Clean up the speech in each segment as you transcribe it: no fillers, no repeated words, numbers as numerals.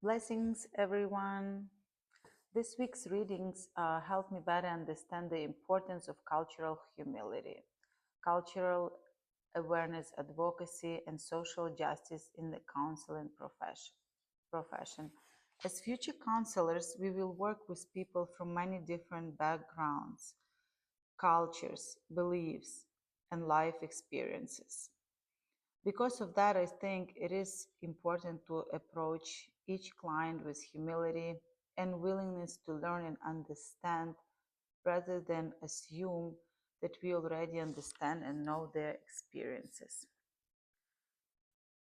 Blessings, everyone. This week's readings help me better understand the importance of cultural humility, cultural awareness, advocacy, and social justice in the counseling profession. As future counselors, we will work with people from many different backgrounds, cultures, beliefs, and life experiences. Because of that, I think it is important to approach each client with humility and willingness to learn and understand rather than assume that we already understand and know their experiences.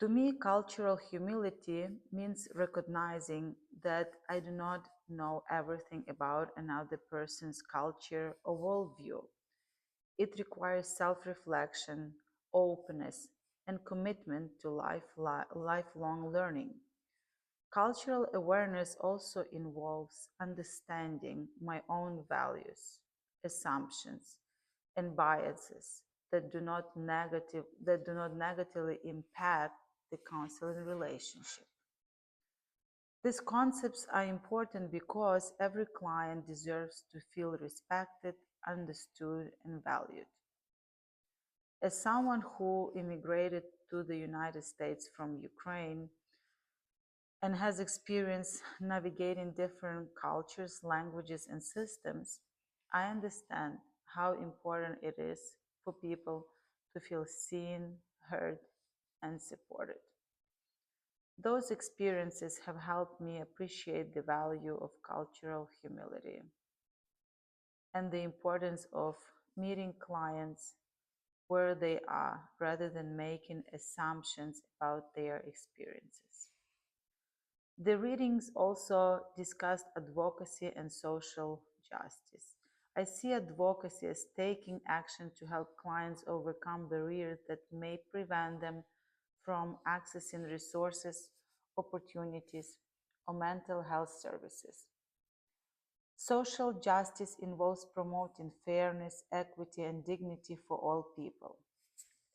To me, cultural humility means recognizing that I do not know everything about another person's culture or worldview. It requires self reflection, openness, and commitment to lifelong learning. Cultural awareness also involves understanding my own values, assumptions, and biases that do not negatively impact the counseling relationship. These concepts are important because every client deserves to feel respected, understood, and valued. As someone who immigrated to the United States from Ukraine and has experience navigating different cultures, languages, and systems, I understand how important it is for people to feel seen, heard, and supported. Those experiences have helped me appreciate the value of cultural humility and the importance of meeting clients where they are rather than making assumptions about their experiences. The readings also discussed advocacy and social justice. I see advocacy as taking action to help clients overcome barriers that may prevent them from accessing resources, opportunities, or mental health services. Social justice involves promoting fairness, equity, and dignity for all people.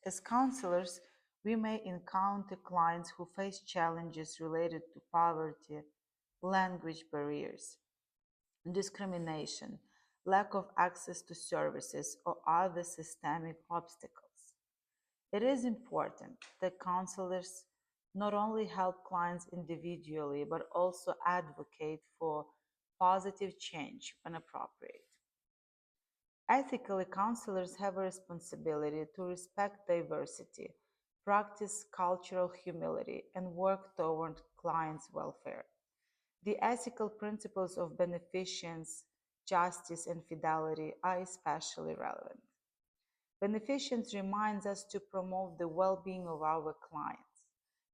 As counselors, we may encounter clients who face challenges related to poverty, language barriers, discrimination, lack of access to services, or other systemic obstacles. It is important that counselors not only help clients individually, but also advocate for positive change when appropriate. Ethically, counselors have a responsibility to respect diversity, practice cultural humility, and work toward clients' welfare. The ethical principles of beneficence, justice, and fidelity are especially relevant. Beneficence reminds us to promote the well being of our clients.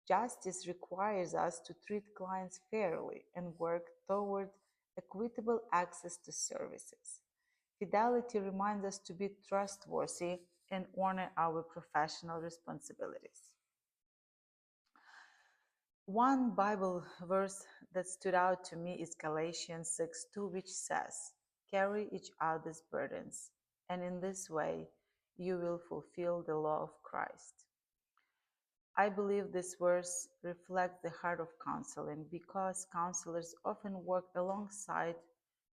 Justice requires us to treat clients fairly and work toward equitable access to services. Fidelity reminds us to be trustworthy and honor our professional responsibilities. One Bible verse that stood out to me is Galatians 6:2, which says, "Carry each other's burdens, and in this way you will fulfill the law of Christ." I believe this verse reflects the heart of counseling because counselors often work alongside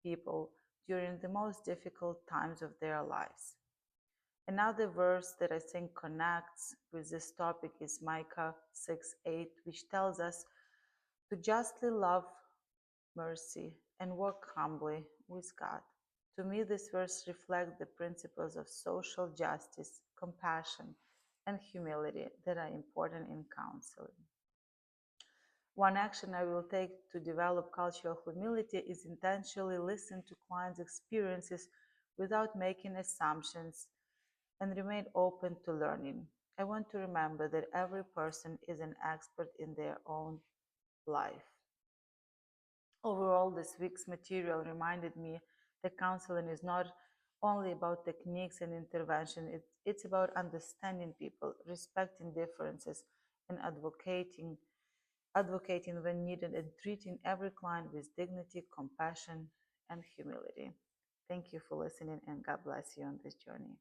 people during the most difficult times of their lives. Another verse that I think connects with this topic is Micah 6:8, which tells us to justly love mercy and walk humbly with God. To me, this verse reflects the principles of social justice, compassion, and humility that are important in counseling. One action I will take to develop cultural humility is intentionally listen to clients' experiences without making assumptions and remain open to learning. I want to remember that every person is an expert in their own life. Overall, this week's material reminded me that counseling is not only about techniques and intervention, it's about understanding people, respecting differences, and advocating when needed, and treating every client with dignity, compassion, and humility. Thank you for listening, and God bless you on this journey.